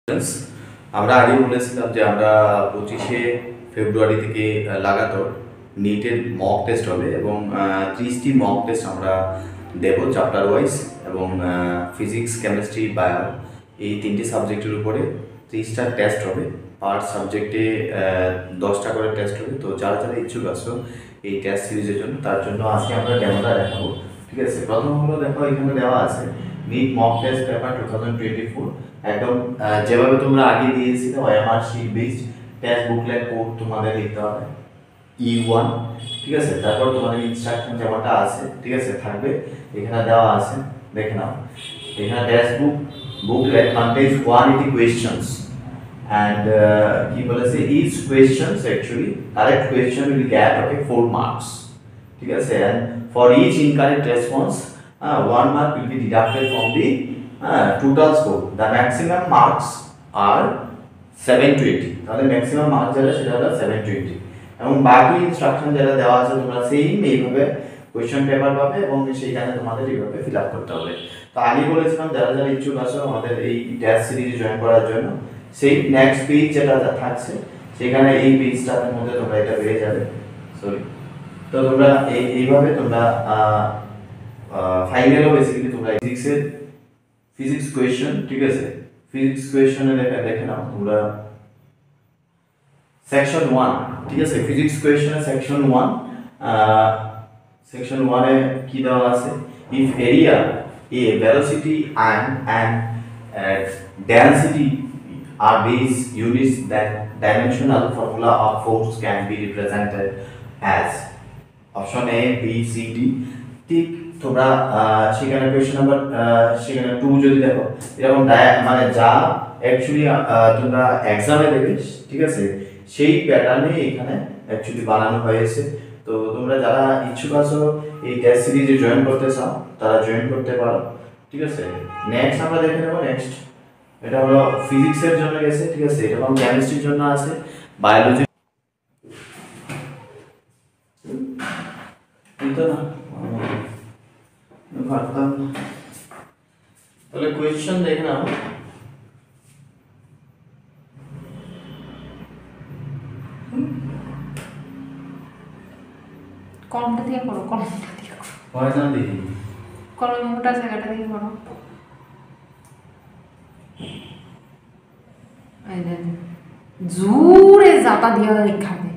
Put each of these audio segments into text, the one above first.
Friends, আমরা আগে বলেছিলাম যে আমরা 25শে ফেব্রুয়ারি থেকে লাগাতার নিটের মক টেস্ট হবে এবং 30টি মক টেস্ট আমরা দেব চ্যাপ্টার ওয়াইজ এবং ফিজিক্স কেমিস্ট্রি বায়ো এই তিনটি সাবজেক্টের উপরে 30টা টেস্ট হবে। পার সাবজেক্টে 10টা করে টেস্ট হবে। তো যারা যারা ইচ্ছুক আছো এই টেস্ট সিরিজের জন্য, তার জন্য আজকে আমরা ডেমোটা দেখাবো। ঠিক আছে, প্রথম হলো দেখো এখানে দেওয়া আছে নিট মক টেস্ট পেপার 2024 একদম যেভাবে তোমরা আগে দিয়েছিলে OMR sheet based test booklet code তোমাদের লিখতে হবে E1। ঠিক আছে, তারপর তোমাদের ইনস্ট্রাকশন যেমনটা আছে ঠিক আছে থাকবে, এখানে দেওয়া আছে দেখে নাও। এখানে text booklet contains 180 questions and কি বলেছে each questions actually correct question will get 4 marks। ঠিক আছে, and for each incorrect response 1 mark will be deducted from the total score। the maximum marks are 720। তাহলে ম্যাক্সিমাম মার্ক যেটা সেটা হলো 720 এবং বাকি ইনস্ট্রাকশন যেটা দেওয়া আছে তোমরা সেম এইভাবে কোশ্চেন পেপার পাবে এবং সেইখানে তোমাদের এইভাবে ফিল আপ করতে হবে। তো আগে বলেছিলাম যারা যারা ইচ্ছুক আছো আমাদের এই টেস্ট সিরিজে জয়েন করার জন্য, সেই নেক্সট পেজ যেটা থাকছে সেখানে এই পেজটার মধ্যে তোমরা এটা পেয়ে যাবে। সরি, তো তোমরা এইভাবে তোমরা ফাইনালও বেসিক্যালি তোমরা ফিজিক্স কোয়েশ্চন, ঠিক আছে, ফিজিক্স কোয়েশ্চনে দেখে নাও তোমরা সেকশন 1। ঠিক আছে, ফিজিক্স কোয়েশ্চনে সেকশন 1 সেকশন 1 এ কি দেওয়া আছে, if area A velocity and density are base units that dimensional formula of force can be represented as option A B C D। ঠিক তোমরা সেখানে কোশ্চেন নাম্বার সেখানে 2 যদি দেখো এরকম মানে যা অ্যাকচুয়ালি তোমরা এক্সামে দেবে ঠিক আছে সেই প্যাটার্নে এখানে অ্যাকচুয়ালি বানানো হয়েছে। তো তোমরা যারা ইচ্ছুক আছো এই টেস্ট সিরিজে জয়েন করতে চাও তারা জয়েন করতে পারো। ঠিক আছে, নেক্সট আমরা দেখে নেব। নেক্সট এটা হলো ফিজিক্সের জন্য গেছে, ঠিক আছে, এটা হলো কেমিস্ট্রির জন্য আছে, বায়োলজি এটা না ভাবতাম। তাহলে কোয়েশ্চন দেখে নাও। কলমটা দিয়ে করো, কলমটা দিয়ে করো, পয়সা দিই কলম মোটা জায়গাটা দিয়ে করো। জোরে জাতা দিয়ে এখানে।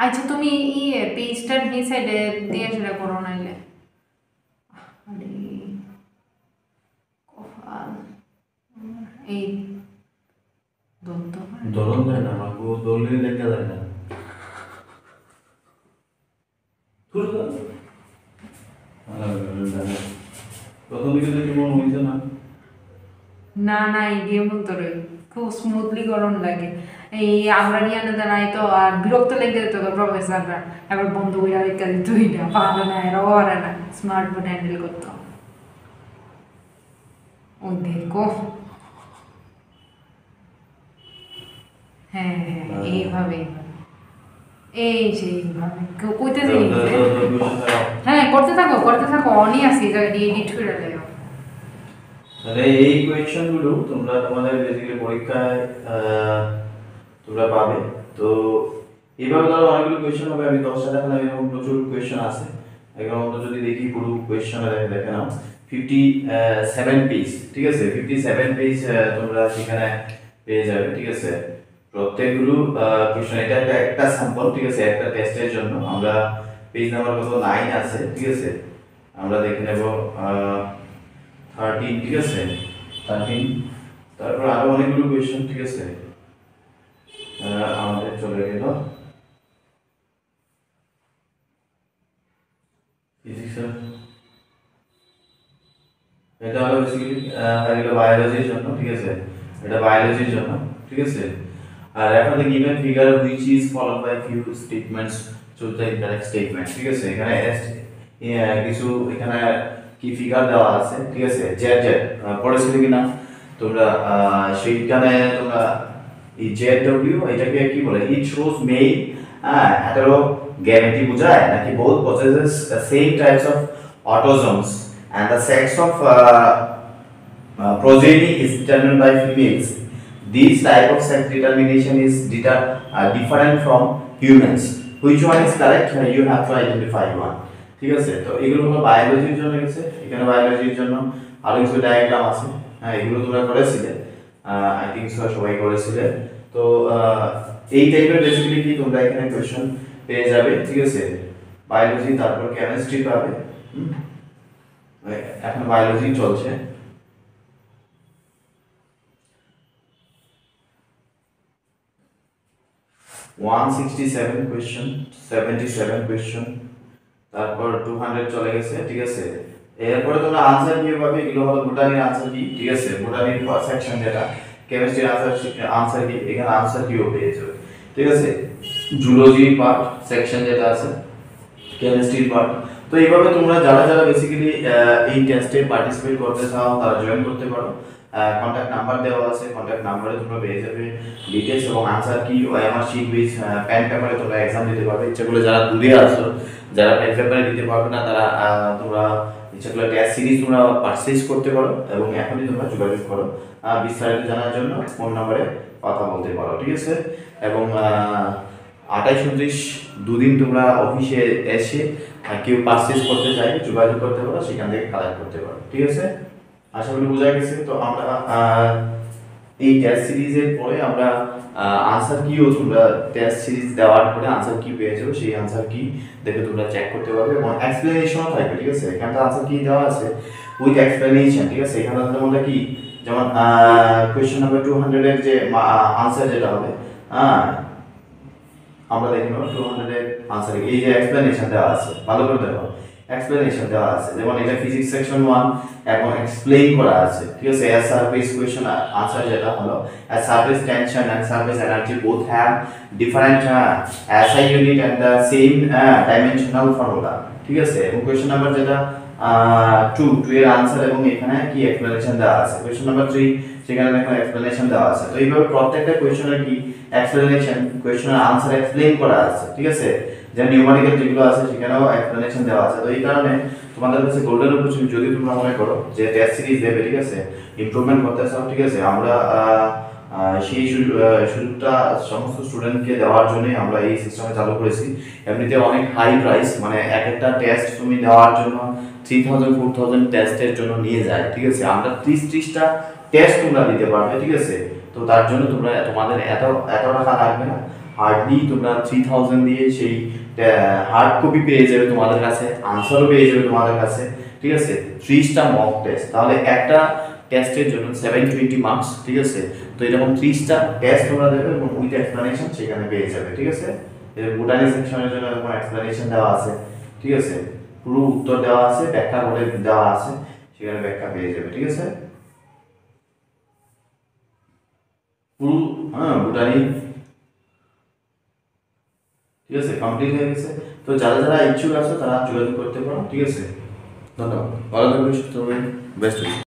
আচ্ছা তুমি পেজটার এই সাইডে দিয়ে সেটা করো নাইলে। আরে কপাল, এই দন্ত দরন যায় না, আমাকে দললে লেখা যায় না। প্রথম দিকে দেখি মনে হইছে না। না না এই দিয়ে বলতে রে খুব স্মুথলি গরম লাগে। এই আমরা নিয়ে আনতে নাই তো আর বিরক্ত লেগে যেত প্রফেসররা, এবার বন্ধ করে রেখে দিত, এটা পারে না এরাও পারে না স্মার্টফোন হ্যান্ডেল করতো। ওই দেখো, হ্যাঁ হ্যাঁ এইভাবে এই সেইভাবে কইতে যাই। হ্যাঁ করতে থাকো অনই আসি জায়গাটি এডিট করে দেও। তাহলে এই কোয়েশ্চনগুলো তোমরা তোমাদের বেসিক্যালি পরীক্ষায় তোমরা পাবে। তো এইভাবে ধরো অনেকগুলো কোয়েশ্চন হবে, আমি 10টা দেখালাম, এরকম প্রচুর কোয়েশ্চন আছে। এরকম যদি দেখি পুরো কোয়েশ্চনে দেখে নাও 57 পেজ। ঠিক আছে, 57 পেজ তোমরা সেখানে পেয়ে যাবে। ঠিক আছে, প্রত্যেকগুলো কোয়েশ্চন এটা একটা স্যাম্পল। ঠিক আছে, একটা টেস্টের জন্য আমরা পেজ নাম্বার কত 9 আছে। ঠিক আছে, আমরা দেখে নেব 13। ঠিক আছে, 13, তারপর আরো অনেকগুলো কোয়েশ্চন। ঠিক আছে, আমাদের চলে গেল ফিজিক্স। এটা হলো বেসিক্যালি এগুলো বায়োলজির জন্য। ঠিক আছে, এটা বায়োলজির জন্য। ঠিক আছে, আর refer the given figure which is followed by few statements choose the incorrect statement। ঠিক আছে, এখানে কিছু এখানে কি ফিগার দেওয়া আছে। ঠিক আছে, জেড পড়েছিল কিনা তোমরা সেইখানে তোমরা এই জেড ডব্লিউ এটাকে কি বলে, it shows male heterogametic বোঝায় নাকি both possess same types of autosomes and the sex of progeny is determined by females. This type of sex determination is different from humans. Which one is correct? You have to identify one. ঠিক আছে, তো এগুলো হলো বায়োলজির জন্য গেছে। এখানে বায়োলজির জন্য আরো কিছু ডায়াগ্রাম আছে, হ্যাঁ এগুলো তোমরা করেছিলে, আই থিংক সবাই করেছিলে। তো এই টাইপের বেসিক্যালি কি তোমরা এখানে কোশ্চেন পেয়ে যাবে, ঠিক আছে। বায়োলজি, তারপর কেমিস্ট্রি পাবে। এখন বায়োলজি চলছে। কোয়েশ্চন, 77 কোয়েশ্চন, তারপর 200 চলে গেছে, ঠিক আছে। এরপরে তোমরা আনসার কি পাবে, এগুলো হলো বোটানির আনসার কি, ঠিক আছে। বোটানির সেকশন যেটা, কেমিস্ট্রি আনসার কি, এখানে আনসার কিও পেয়ে যাবে, ঠিক আছে। জুলজি পার্ট সেকশন যেটা আছে, কেমিস্ট্রি পার্ট। তো এইভাবে তোমরা যারা যারা বেসিক্যালি এই টেস্টে পার্টিসিপেট করতে চাও তারা জয়েন করতে পারো। কন্ট্যাক্ট নাম্বার দেওয়া আছে, কন্ট্যাক্ট নাম্বারে তোমরা পেয়ে যাবে ডিটেলস এবং আনসার কি, ওএমআর শিট উইথ পেন পেপারে তোমরা এক্সাম দিতে পারবে। ইচ্ছাগুলো যারা দূরে আছো, যারা পেন পেপারে দিতে পারবে না, তারা তোমরা ইচ্ছাগুলো টেস্ট সিরিজ তোমরা পারচেজ করতে পারো এবং এখনই তোমরা যোগাযোগ করো। বিস্তারিত জানার জন্য ফোন নম্বরে কথা বলতে পারো, ঠিক আছে। এবং 28-29 দুদিন তোমরা অফিসে এসে কেউ পারচেজ করতে চাই যোগাযোগ করতে পারো, সেখান থেকে কালেক্ট করতে পারো, ঠিক আছে। আশা করি বোঝা গেছে। তো আমরা এই টেস্ট সিরিজের পরে আমরা আনসার কিও তোমরা টেস্ট সিরিজ দেওয়ার পরে আনসার কি পেয়ে যাবে, সেই আনসার কি দেখে তোমরা চেক করতে পারবে এবং এক্সপ্লেনেশনও থাকবে, ঠিক আছে। এখানে আনসার কি দেওয়া আছে উইথ এক্সপ্লেনেশন, ঠিক আছে। এখানে তোমরা কি যেমন কোয়েশ্চন নাম্বার 200 এর যে আনসার যেটা হবে, আমরা দেখে নেব 200 এর আনসার, এই যে এক্সপ্লেনেশন দেওয়া আছে, ভালো করে দেখো এক্সপ্লেনেশন দেওয়া আছে। যেমন এটা ফিজিক্স সেকশন 1 এবং এক্সপ্লেইন করা আছে, ঠিক আছে। এস সারফেস কোয়েশ্চন আনসার যেটা হলো, as surface tension and surface energy both have different SI unit and the same dimensional formula, ঠিক আছে। এবং কোয়েশ্চন নাম্বার যেটা 2 এর আনসার এবং এখানে কি এক্সপ্লেনেশন দেওয়া আছে। কোয়েশ্চন নাম্বার 3 সেখানে দেখো এক্সপ্লেনেশন দেওয়া আছে। তো এইভাবে প্রত্যেকটা কোয়েশ্চনের কি এক্সপ্লেনেশন, কোয়েশ্চনের আনসার এক্সপ্লেইন করা আছে, ঠিক আছে। যে নিউমেরিক্যাল যেগুলো আছে সেখানেও এক্সপ্লেনেশন দেওয়া আছে। তো এই কারণে তোমাদের কাছে গোল্ডেন অপরচুনিটি, যদি তোমরা মনে করো যে টেস্ট সিরিজ দেবে, ঠিক আছে, ইমপ্রুভমেন্ট করতে চাও, ঠিক আছে, আমরা সেই সুযোগটা সমস্ত স্টুডেন্টকে দেওয়ার জন্যই আমরা এই সিস্টেমে চালু করেছি। এমনিতে অনেক হাই প্রাইস, মানে এক একটা টেস্ট তুমি দেওয়ার জন্য 3000-4000 টেস্টের জন্য নিয়ে যায়, ঠিক আছে। আমরা 30টা টেস্ট তোমরা দিতে পারবে, ঠিক আছে। তো তার জন্য তোমাদের এত টাকা লাগবে না, হার্ডলি তোমরা 3000 দিয়ে সেই হার্ড কপি পেয়ে যাবে তোমাদের কাছে, আনসারও পেয়ে যাবে তোমাদের কাছে, ঠিক আছে। 30টা মক টেস্ট, তাহলে একটা টেস্টের জন্য 720 মার্কস, ঠিক আছে। তো এরকম 30টা টেস্ট তোমরা দেবে এবং উইথ এক্সপ্লেনেশন সেখানে পেয়ে যাবে, ঠিক আছে। এর বোটানি সেকশনের জন্য এরকম এক্সপ্লেনেশন দেওয়া আছে, ঠিক আছে। পুরো উত্তর দেওয়া আছে, ব্যাখ্যা করে দেওয়া আছে, সেখানে ব্যাখ্যা পেয়ে যাবে, ঠিক আছে। পুরো বোটানি, ঠিক আছে, কমপ্লিট হয়ে গেছে। তো যারা যারা ইচ্ছুক আছো তারা যোগাযোগ করতে পারো, ঠিক আছে। ধন্যবাদ, ভালো থাকবে, সুস্থ থাকবে, বেস্ট।